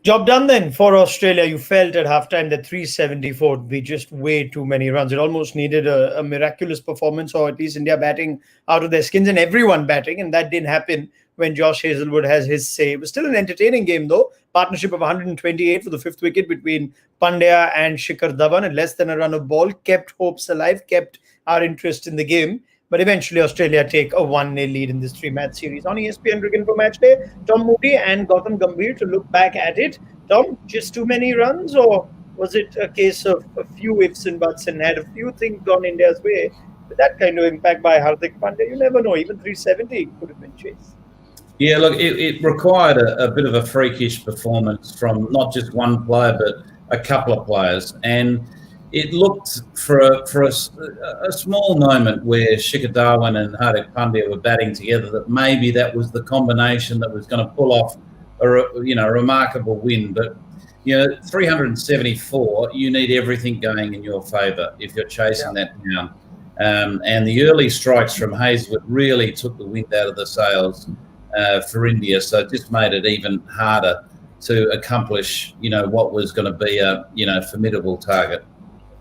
Job done then for Australia. You felt at halftime that 374 would be just way too many runs. It almost needed a miraculous performance, or at least India batting out of their skins and everyone batting, and that didn't happen when Josh Hazlewood has his say. It was still an entertaining game, though. Partnership of 128 for the fifth wicket between Pandya and Shikhar Dhawan, and less than a run of ball kept hopes alive, kept our interest in the game. But eventually, Australia take a 1-0 lead in this three-match series. On ESPN Cricket for Match Day, Tom Moody and Gautam Gambhir to look back at it. Tom, just too many runs, or was it a case of a few ifs and buts and had a few things gone India's way? With that kind of impact by Hardik Pandya, you never know. Even 370 could have been chased. Yeah, look, it required a bit of a freakish performance from not just one player, but a couple of players. And it looked for a small moment where Shikhar Dhawan and Hardik Pandya were batting together that maybe that was the combination that was going to pull off a remarkable win. But 374, you need everything going in your favour if you're chasing that down. And the early strikes from Hazlewood really took the wind out of the sails for India, so it just made it even harder to accomplish what was going to be a formidable target.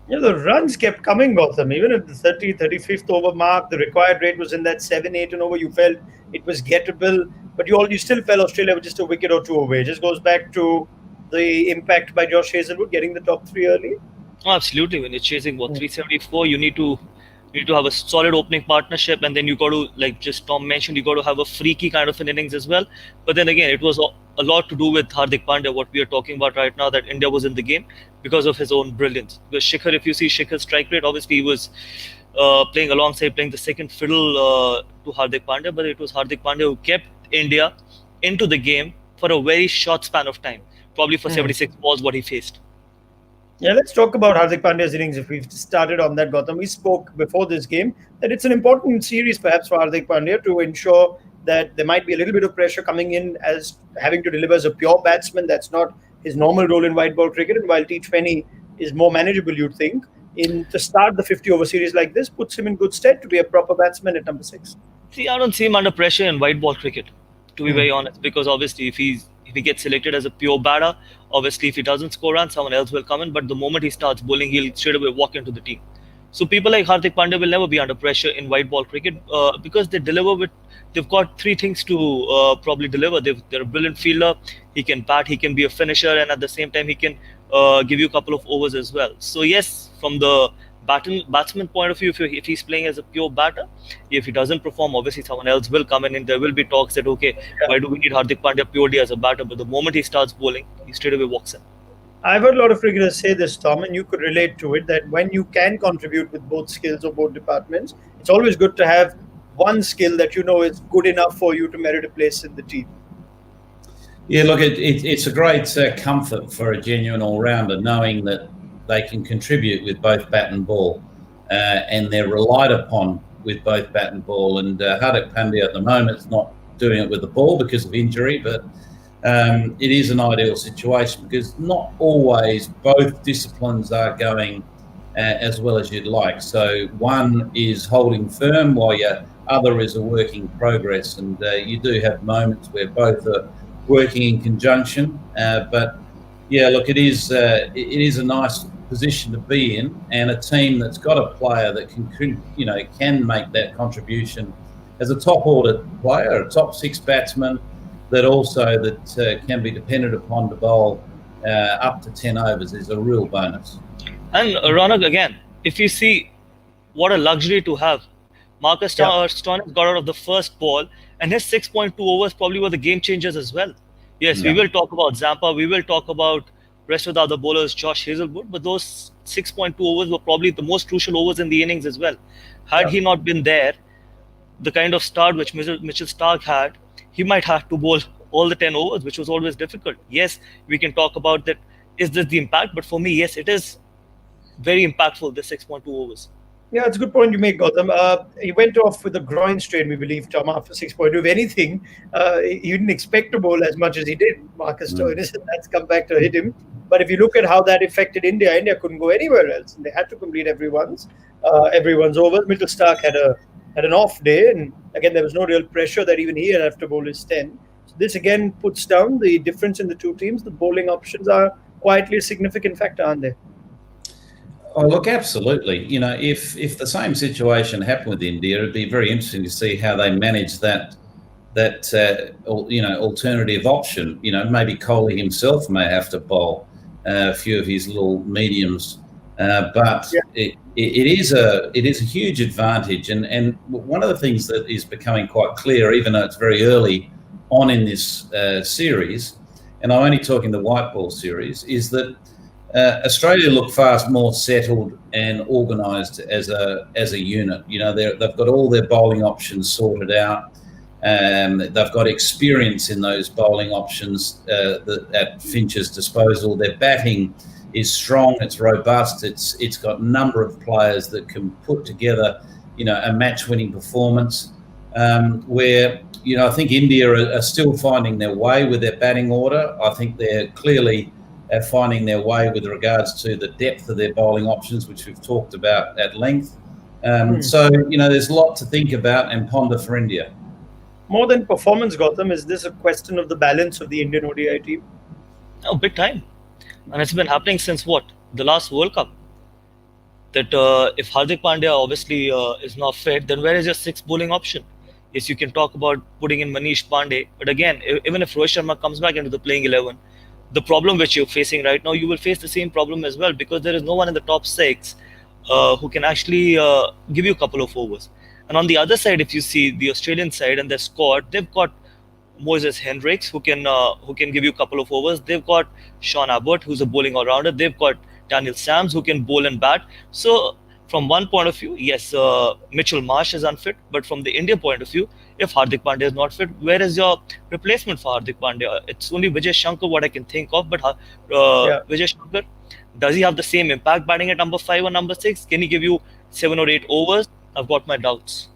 The runs kept coming, Gautam. Even at the 35th over mark, the required rate was in that 7-8 and over. You felt it was gettable, but you still felt Australia was just a wicket or two away. It just goes back to the impact by Josh Hazlewood getting the top three early. Oh, absolutely. When you're chasing 374, you need to have a solid opening partnership, and then you got to, like just Tom mentioned, you got to have a freaky kind of an innings as well. But then again, it was a lot to do with Hardik Pandya, what we are talking about right now, that India was in the game because of his own brilliance. Because Shikhar, if you see Shikhar's strike rate, obviously he was playing the second fiddle to Hardik Pandya, but it was Hardik Pandya who kept India into the game for a very short span of time, probably for 76 balls what he faced. Yeah, let's talk about Hardik Pandya's innings. If we've started on that, Gautam, we spoke before this game that it's an important series perhaps for Hardik Pandya to ensure that there might be a little bit of pressure coming in as having to deliver as a pure batsman. That's not his normal role in white ball cricket. And while T20 is more manageable, you'd think, to start the 50-over series like this puts him in good stead to be a proper batsman at number 6. See, I don't see him under pressure in white ball cricket, to be very honest, because obviously if he gets selected as a pure batter, obviously if he doesn't score runs, someone else will come in. But the moment he starts bowling, he'll straight away walk into the team. So people like Hardik Pandya will never be under pressure in white ball cricket because they've got three things to probably deliver. They're a brilliant fielder. He can bat, he can be a finisher, and at the same time he can give you a couple of overs as well. So yes, from the batsman point of view, if he's playing as a pure batter, if he doesn't perform, obviously someone else will come in and there will be talks that why do we need Hardik Pandya purely as a batter? But the moment he starts bowling, he straight away walks in. I've heard a lot of cricketers say this, Tom, and you could relate to it, that when you can contribute with both skills or both departments, it's always good to have one skill that is good enough for you to merit a place in the team. Yeah, look, it's a great comfort for a genuine all-rounder knowing that they can contribute with both bat and ball, and they're relied upon with both bat and ball. And Hardik Pandya at the moment is not doing it with the ball because of injury, but it is an ideal situation because not always both disciplines are going as well as you'd like. So one is holding firm while your other is a work in progress, and you do have moments where both are working in conjunction. But yeah, look, it is a nice position to be in, and a team that's got a player that can make that contribution as a top order player, a top 6 batsman that can be depended upon to bowl up to 10 overs is a real bonus. And Ronak, again, if you see what a luxury to have, Marcus Stoinis got out of the first ball, and his 6.2 overs probably were the game changers as well. Yes, we will talk about Zampa, we will talk about rest of the other bowlers, Josh Hazlewood, but those 6.2 overs were probably the most crucial overs in the innings as well. Had he not been there, the kind of start which Mitchell Starc had, he might have to bowl all the 10 overs, which was always difficult. Yes, we can talk about that. Is this the impact? But for me, yes, it is very impactful, the 6.2 overs. Yeah, it's a good point you make, Gautam. He went off with a groin strain, we believe, Tom, after 6.2. If anything, he didn't expect to bowl as much as he did, Marcus Stoinis, and that's come back to hit him. But if you look at how that affected India, India couldn't go anywhere else, and they had to complete everyone's overs. Mitchell Starc had an off day, and again, there was no real pressure that even he had to bowl his 10. So this again puts down the difference in the two teams. The bowling options are quietly a significant factor, aren't they? Oh, look, absolutely. If the same situation happened with India, it'd be very interesting to see how they manage that alternative option. Maybe Kohli himself may have to bowl a few of his little mediums, but Yeah. it is a huge advantage. And one of the things that is becoming quite clear, even though it's very early on in this series, and I'm only talking the white ball series, is that Australia look far more settled and organised as a unit. They've got all their bowling options sorted out. They've got experience in those bowling options at Finch's disposal. Their batting is strong, it's robust, it's got a number of players that can put together, a match-winning performance. Where I think India are still finding their way with their batting order. I think they're clearly finding their way with regards to the depth of their bowling options, which we've talked about at length. So there's a lot to think about and ponder for India. More than performance, Gautam, is this a question of the balance of the Indian ODI team? Oh, big time. And it's been happening since what? The last World Cup. That if Hardik Pandya obviously is not fit, then where is your sixth bowling option? Yes, you can talk about putting in Manish Pandey, but again, even if Rohit Sharma comes back into the playing 11, the problem which you're facing right now, you will face the same problem as well, because there is no one in the top six who can actually give you a couple of overs. And on the other side, if you see the Australian side and their squad, they've got Moses Hendricks who can give you a couple of overs. They've got Sean Abbott, who's a bowling all-rounder. They've got Daniel Sams, who can bowl and bat. So from one point of view, yes, Mitchell Marsh is unfit. But from the India point of view, if Hardik Pandya is not fit, where is your replacement for Hardik Pandya? It's only Vijay Shankar, what I can think of. But Vijay Shankar, does he have the same impact batting at number 5 or number 6? Can he give you 7 or 8 overs? I've got my doubts.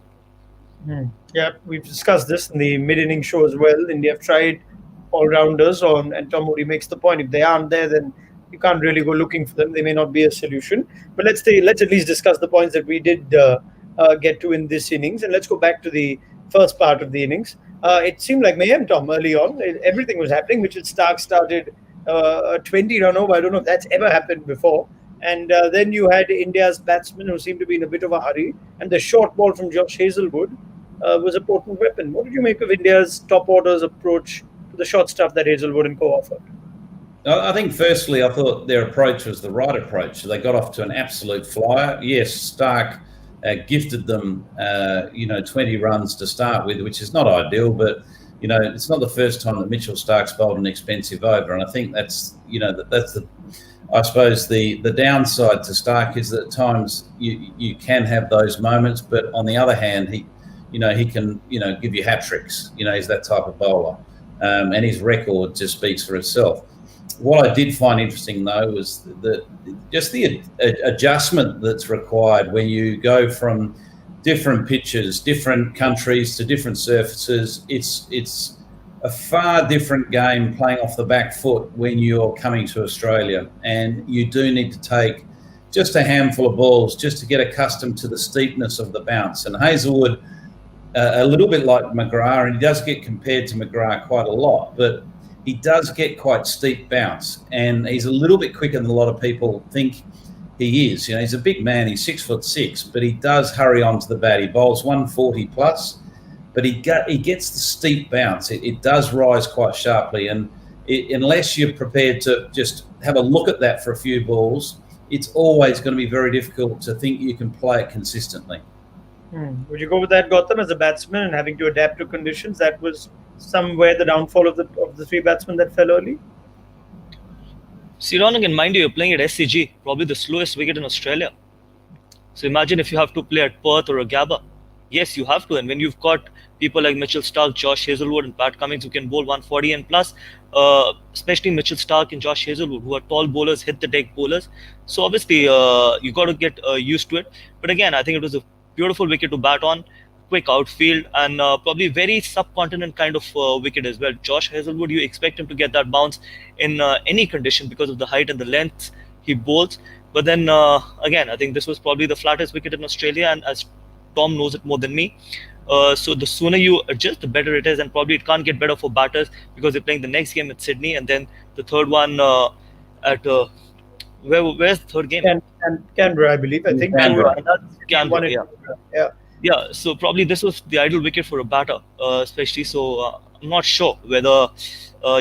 Yeah, we've discussed this in the mid-inning show as well. India have tried all-rounders and Tom Moody makes the point, if they aren't there, then you can't really go looking for them. They may not be a solution. But let's at least discuss the points that we did get to in this innings. And let's go back to the first part of the innings. It seemed like mayhem, Tom, early on. Everything was happening. Mitchell Starc started a 20-run over. I don't know if that's ever happened before. And then you had India's batsmen who seemed to be in a bit of a hurry. And the short ball from Josh Hazlewood was a potent weapon. What did you make of India's top order's approach to the short stuff that Hazlewood and co offered? I think firstly, I thought their approach was the right approach. They got off to an absolute flyer. Yes, Starc gifted them, 20 runs to start with, which is not ideal, but it's not the first time that Mitchell Starc's bowled an expensive over, and I think that's I suppose the downside to Starc is that at times you can have those moments, but on the other hand, he can give you hat tricks. He's that type of bowler, and his record just speaks for itself. What I did find interesting, though, was just the adjustment that's required when you go from different pitches, different countries to different surfaces. It's a far different game playing off the back foot when you're coming to Australia, and you do need to take just a handful of balls just to get accustomed to the steepness of the bounce. And Hazlewood, a little bit like McGrath, and he does get compared to McGrath quite a lot, but he does get quite steep bounce, and he's a little bit quicker than a lot of people think he is. He's a big man, he's 6'6", but he does hurry onto the bat. He bowls 140 plus, but he gets the steep bounce. It does rise quite sharply, and unless you're prepared to just have a look at that for a few balls, it's always going to be very difficult to think you can play it consistently. Would you go with that, Gautam, as a batsman and having to adapt to conditions? That was somewhere the downfall of the 3 batsmen that fell early? See, Ronak, and mind you, you're playing at SCG, probably the slowest wicket in Australia. So imagine if you have to play at Perth or a Gabba. Yes, you have to. And when you've got people like Mitchell Starc, Josh Hazlewood and Pat Cummins who can bowl 140 and plus, especially Mitchell Starc and Josh Hazlewood, who are tall bowlers, hit the deck bowlers. So obviously, you got to get used to it. But again, I think it was a beautiful wicket to bat on, quick outfield, and probably very subcontinent kind of wicket as well. Josh Hazlewood, you expect him to get that bounce in any condition because of the height and the length he bowls. But then again, I think this was probably the flattest wicket in Australia, and as Tom knows it more than me, So the sooner you adjust, the better it is, and probably it can't get better for batters because they're playing the next game at Sydney, and then the third one at where's the third game? And Canberra, I believe. I think Canberra. And that's won Canberra, it. yeah. Yeah. Yeah, so probably this was the ideal wicket for a batter, especially. So I'm not sure whether,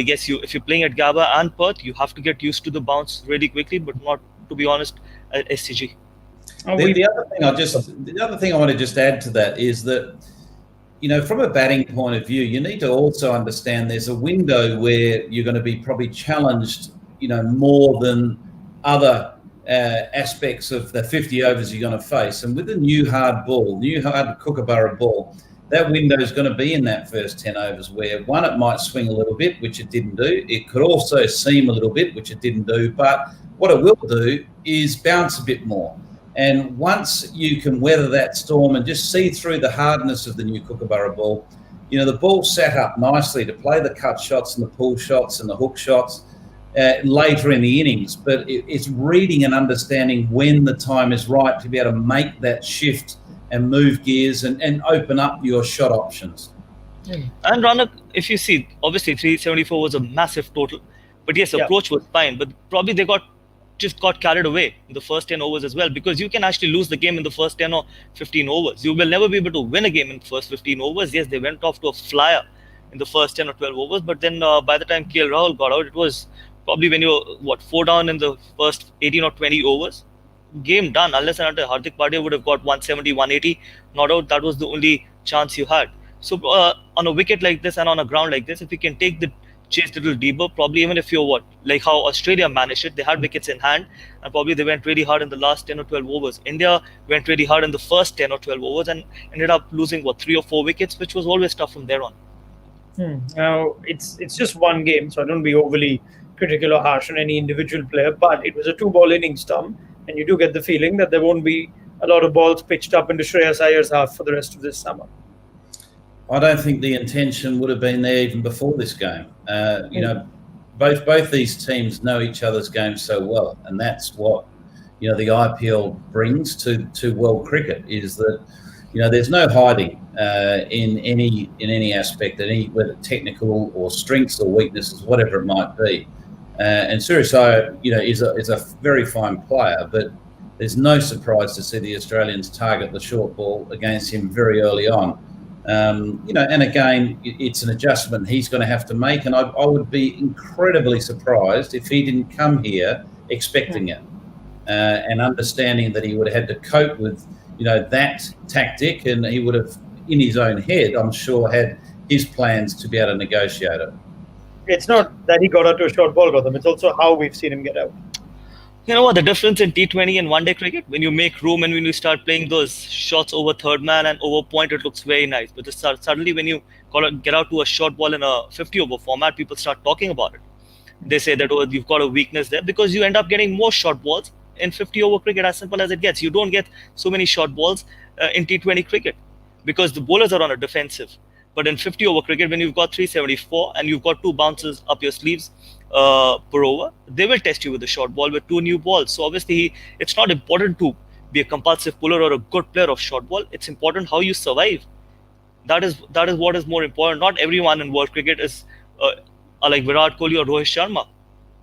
yes, if you're playing at Gabba and Perth, you have to get used to the bounce really quickly, but not, to be honest, at SCG. The other thing I want to just add to that is that, from a batting point of view, you need to also understand there's a window where you're going to be probably challenged, more than other aspects of the 50 overs you're going to face. And with the new hard Kookaburra ball, that window is going to be in that first 10 overs where, one, it might swing a little bit, which it didn't do. It could also seam a little bit, which it didn't do. But what it will do is bounce a bit more. And once you can weather that storm and just see through the hardness of the new Kookaburra ball, the ball sat up nicely to play the cut shots and the pull shots and the hook shots later in the innings. But it's reading and understanding when the time is right to be able to make that shift and move gears and open up your shot options. And Ronak, if you see, obviously 374 was a massive total. But yes, approach was fine. But probably they just got carried away in the first 10 overs as well, because you can actually lose the game in the first 10 or 15 overs. You will never be able to win a game in the first 15 overs. Yes, they went off to a flyer in the first 10 or 12 overs, but then by the time KL Rahul got out, it was probably when you were, 4 down in the first 18 or 20 overs, game done. Unless and until Hardik Pandya would have got 170, 180, not out, that was the only chance you had. So on a wicket like this and on a ground like this, if you can take the chase a little deeper, probably even if you're like how Australia managed it, they had wickets in hand and probably they went really hard in the last 10 or 12 overs. India went really hard in the first 10 or 12 overs and ended up losing 3 or 4 wickets, which was always tough from there on. Now it's just one game, so I don't be overly critical or harsh on any individual player, but it was a 2-ball innings, Tom, and you do get the feeling that there won't be a lot of balls pitched up into Shreyas Iyer's half for the rest of this summer. I don't think the intention would have been there even before this game. Both these teams know each other's games so well, and that's what the IPL brings to world cricket, is that there's no hiding in any aspect, whether technical or strengths or weaknesses, whatever it might be. And Shreyas Iyer, is a very fine player, but there's no surprise to see the Australians target the short ball against him very early on. And again, it's an adjustment he's going to have to make. And I would be incredibly surprised if he didn't come here expecting it and understanding that he would have had to cope with, that tactic. And he would have, in his own head, I'm sure, had his plans to be able to negotiate it. It's not that he got out to a short ball, Gautam. It's also how we've seen him get out. You know what, the difference in T20 and one-day cricket, when you make room and when you start playing those shots over third man and over point, it looks very nice. But suddenly when you get out to a short ball in a 50-over format, people start talking about it. They say that, you've got a weakness there, because you end up getting more short balls in 50-over cricket, as simple as it gets. You don't get so many short balls in T20 cricket because the bowlers are on a defensive. But in 50-over cricket, when you've got 374 and you've got 2 bounces up your sleeves per over, they will test you with a short ball with 2 new balls. So obviously, it's not important to be a compulsive puller or a good player of short ball. It's important how you survive. That is what is more important. Not everyone in world cricket is like Virat Kohli or Rohit Sharma,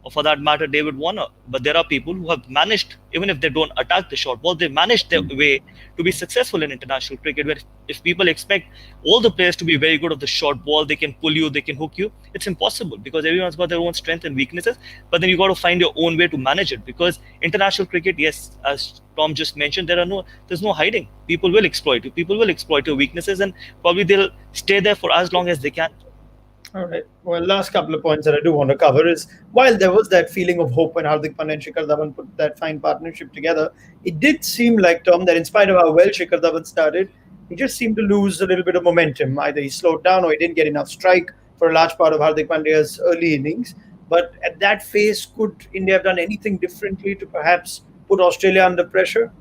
or for that matter, David Warner. But there are people who have managed, even if they don't attack the short ball, they managed their way to be successful in international cricket, where if people expect all the players to be very good at the short ball, they can pull you, they can hook you, it's impossible, because everyone's got their own strengths and weaknesses. But then you got to find your own way to manage it, because international cricket, yes, as Tom just mentioned, there's no hiding. People will exploit you. People will exploit your weaknesses, and probably they'll stay there for as long as they can. All right. Well, last couple of points that I do want to cover is, while there was that feeling of hope when Hardik Pandya and Shikhar Dhawan put that fine partnership together, it did seem like, Tom, that in spite of how well Shikhar Dhawan started, he just seemed to lose a little bit of momentum. Either he slowed down or he didn't get enough strike for a large part of Hardik Pandya's early innings. But at that phase, could India have done anything differently to perhaps put Australia under pressure?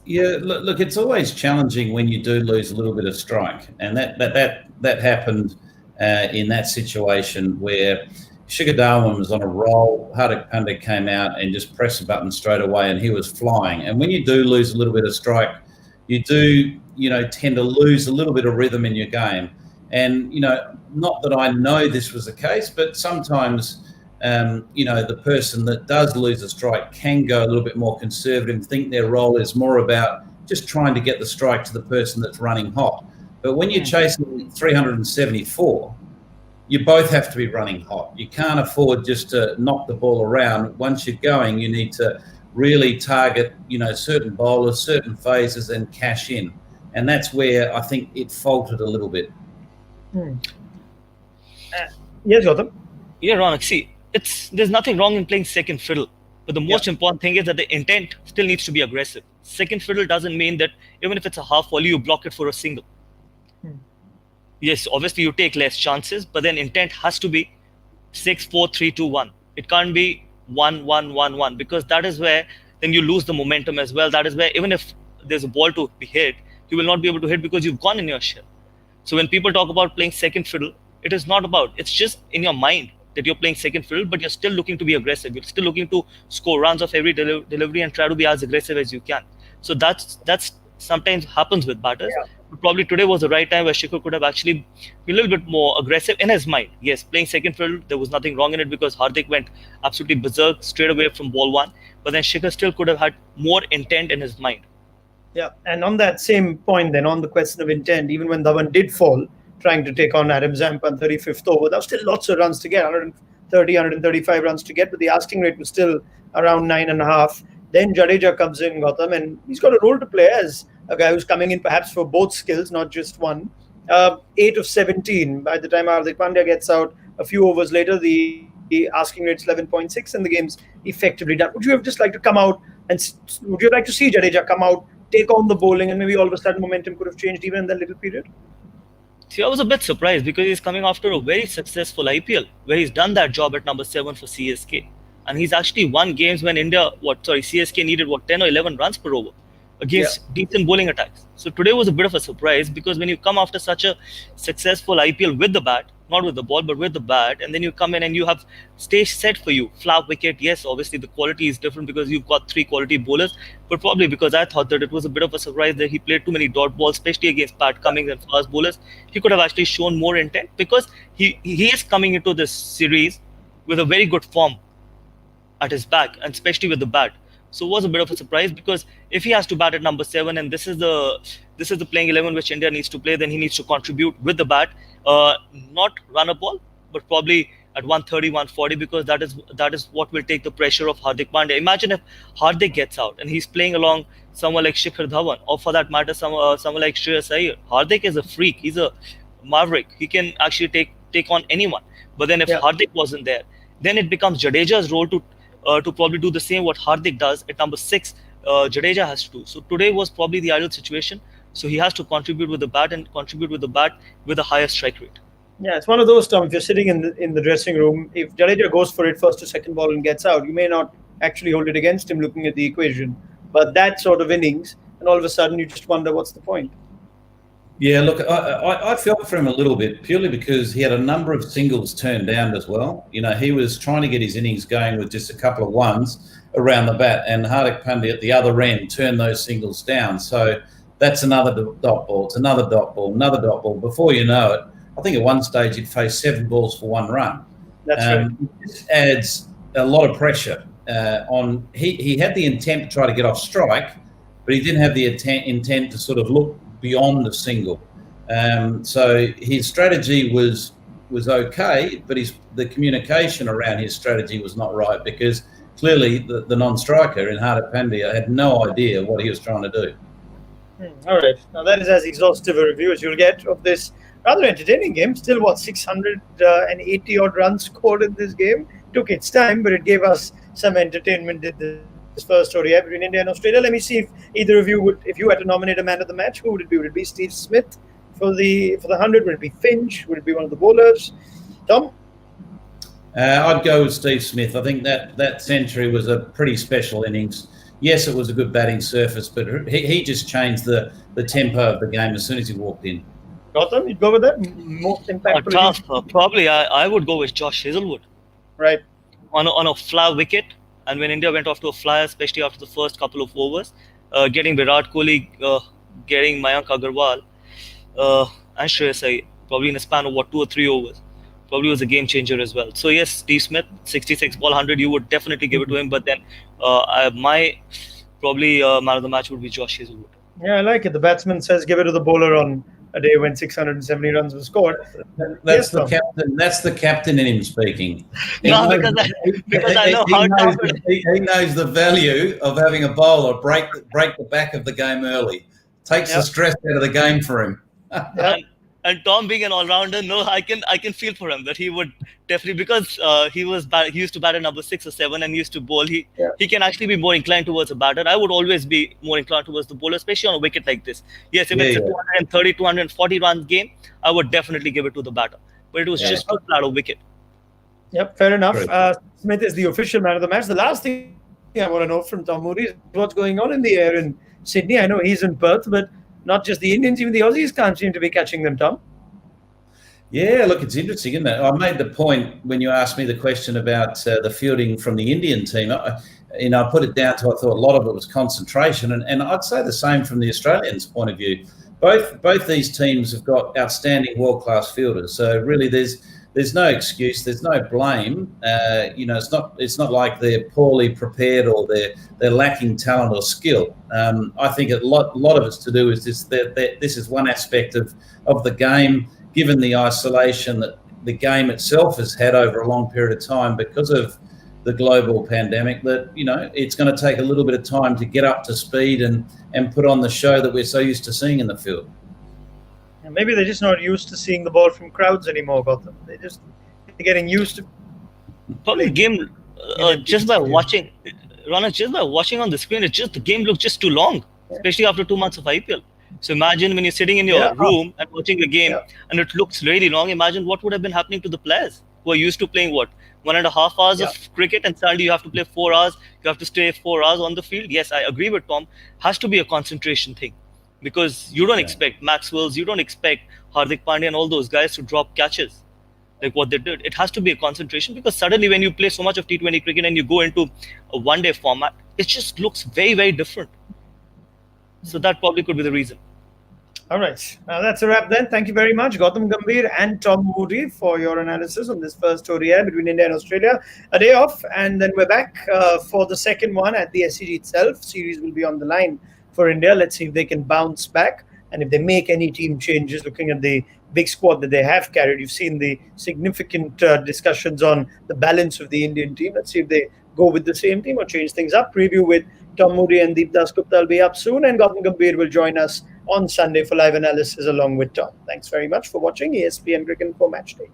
Yeah, look, it's always challenging when you do lose a little bit of strike, and that happened in that situation where Shikhar Dhawan was on a roll. Hardik Pandya came out and just pressed the button straight away, and he was flying. And when you do lose a little bit of strike, you do tend to lose a little bit of rhythm in your game. And, not that I know this was the case, but sometimes, the person that does lose a strike can go a little bit more conservative and think their role is more about just trying to get the strike to the person that's running hot. But when you're chasing 374, you both have to be running hot. You can't afford just to knock the ball around. Once you're going, you need to really target, certain bowlers, certain phases, and cash in. And that's where I think it faltered a little bit. Yes, Gautam. Yeah, Ronak, see, there's nothing wrong in playing second fiddle. But the most important thing is that the intent still needs to be aggressive. Second fiddle doesn't mean that even if it's a half volley, you block it for a single. Yes, obviously you take less chances, but then intent has to be 6, 4, 3, 2, 1. It can't be 1, 1, 1, 1, because that is where then you lose the momentum as well. That is where even if there's a ball to be hit, you will not be able to hit because you've gone in your shell. So when people talk about playing second fiddle, it is not about, it's just in your mind that you're playing second fiddle, but you're still looking to be aggressive. You're still looking to score runs off every delivery and try to be as aggressive as you can. So that's sometimes happens with batters. But probably today was the right time where Shikhar could have actually been a little bit more aggressive in his mind. Yes, playing second fiddle, there was nothing wrong in it because Hardik went absolutely berserk straight away from ball one. But then Shikhar still could have had more intent in his mind. Yeah, and on that same point then, on the question of intent, even when Dhawan did fall, trying to take on Adam Zampan 35th over, there was still lots of runs to get, 130, 135 runs to get, but the asking rate was still around 9.5. Then Jadeja comes in, Gautam, and he's got a role to play as a guy who's coming in perhaps for both skills, not just one. 8 of 17. By the time Hardik Pandya gets out, a few overs later, the asking rate's 11.6 and the game's effectively done. Would you have just like to come out and would you like to see Jadeja come out, take on the bowling, and maybe all of a sudden momentum could have changed even in that little period? See, I was a bit surprised because he's coming after a very successful IPL where he's done that job at number 7 for CSK. And he's actually won games when CSK needed 10 or 11 runs per over against decent bowling attacks. So today was a bit of a surprise because when you come after such a successful IPL with the bat, not with the ball, but with the bat, and then you come in and you have stage set for you, flat wicket. Yes, obviously the quality is different because you've got 3 quality bowlers, but probably because I thought that it was a bit of a surprise that he played too many dot balls, especially against Pat Cummins and fast bowlers. He could have actually shown more intent because he is coming into this series with a very good form at his back, and especially with the bat. So it was a bit of a surprise because if he has to bat at number 7 and this is the playing 11 which India needs to play, then he needs to contribute with the bat, not run a ball, but probably at 130, 140, because that is what will take the pressure of Hardik Pandya. Imagine if Hardik gets out and he's playing along someone like Shikhar Dhawan, or for that matter, someone like Shreyas Iyer. Hardik is a freak. He's a maverick. He can actually take on anyone. But then if Hardik wasn't there, then it becomes Jadeja's role to probably do the same what Hardik does at number 6. Jadeja has to do. So today was probably the ideal situation. So he has to contribute with the bat with a higher strike rate. Yeah, it's one of those, Tom. If you're sitting in the dressing room, if Jadeja goes for it first to second ball and gets out, you may not actually hold it against him looking at the equation. But that sort of innings, and all of a sudden you just wonder what's the point. Yeah, look, I felt for him a little bit purely because he had a number of singles turned down as well. He was trying to get his innings going with just a couple of ones around the bat, and Hardik Pandya at the other end turned those singles down. So that's another dot ball. It's another dot ball, another dot ball. Before you know it, I think at one stage he'd faced 7 balls for 1 run. That's right. This adds a lot of pressure on. He had the intent to try to get off strike, but he didn't have the intent to sort of look beyond the single. So his strategy was okay, but the communication around his strategy was not right because clearly the non-striker in Hardik Pandya had no idea what he was trying to do. All right. Now that is as exhaustive a review as you'll get of this rather entertaining game. Still, 680 odd runs scored in this game. Took its time, but it gave us some entertainment in this first ODI between India and Australia. Let me see if either of you if you had to nominate a man of the match, who would it be? Would it be Steve Smith for the 100? Would it be Finch? Would it be one of the bowlers? Tom? I'd go with Steve Smith. I think that century was a pretty special innings. Yes, it was a good batting surface, but he just changed the tempo of the game as soon as he walked in. Gautam, you'd go with that? Most impactful? Probably I would go with Josh Hazelwood. Right. On a flat wicket, and when India went off to a flyer, especially after the first couple of overs, getting Virat Kohli getting Mayank Agarwal and Shreyas Iyer, probably in a span of 2 or 3 overs, probably was a game changer as well. So yes, Steve Smith, 66 ball 100, you would definitely give it to him. But then my probably man of the match would be Josh Hazelwood. Yeah, I like it. The batsman says give it to the bowler on a day when 670 runs were scored. That's Yes, the Tom. captain. That's the captain in him speaking. No, because I know how tough he knows the value of having a bowler break the back of the game early. Takes the Yep. stress out of the game for him. Yeah. and Tom being an all-rounder, no, I can feel for him that he would definitely, because he used to bat at number 6 or 7 and used to bowl. He can actually be more inclined towards a batter. I would always be more inclined towards the bowler, especially on a wicket like this. Yes, if it's a 230, 240 runs game, I would definitely give it to the batter. But it was just too flat a wicket. Yep, fair enough. Smith is the official man of the match. The last thing I want to know from Tom Moody is what's going on in the air in Sydney. I know he's in Perth, but not just the Indians, even the Aussies can't seem to be catching them, Tom. Yeah, look, it's interesting, isn't it? I made the point when you asked me the question about the fielding from the Indian team. I put it down to, I thought a lot of it was concentration, and I'd say the same from the Australians' point of view. Both these teams have got outstanding world-class fielders, so really there's no excuse, there's no blame. It's not like they're poorly prepared or they're lacking talent or skill. I think a lot of it's to do with this is one aspect of the game, given the isolation that the game itself has had over a long period of time because of the global pandemic, that it's going to take a little bit of time to get up to speed and put on the show that we're so used to seeing in the field. Maybe they're just not used to seeing the ball from crowds anymore, Gotham. They're getting used to. Probably the game just by watching, Rana, just by watching on the screen, the game looks just too long, especially after 2 months of IPL. So imagine when you're sitting in your room and watching a game and it looks really long. Imagine what would have been happening to the players who are used to playing 1.5 hours of cricket, and suddenly you have to play 4 hours. You have to stay 4 hours on the field. Yes, I agree with Tom. Has to be a concentration thing. Because you don't expect Maxwell's, you don't expect Hardik Pandya and all those guys to drop catches like what they did. It has to be a concentration, because suddenly when you play so much of T20 cricket and you go into a one-day format, it just looks very, very different. So that probably could be the reason. All right. That's a wrap then. Thank you very much, Gautam Gambhir and Tom Moody, for your analysis on this first ODI between India and Australia. A day off, and then we're back for the second one at the SCG itself. Series will be on the line for India. Let's see if they can bounce back and if they make any team changes. Looking at the big squad that they have carried, you've seen the significant discussions on the balance of the Indian team. Let's see if they go with the same team or change things up. Preview with Tom Moody and Deep Das Gupta will be up soon, and Gautam Gambhir will join us on Sunday for live analysis along with Tom. Thanks very much for watching ESPN Cricket for Match Day.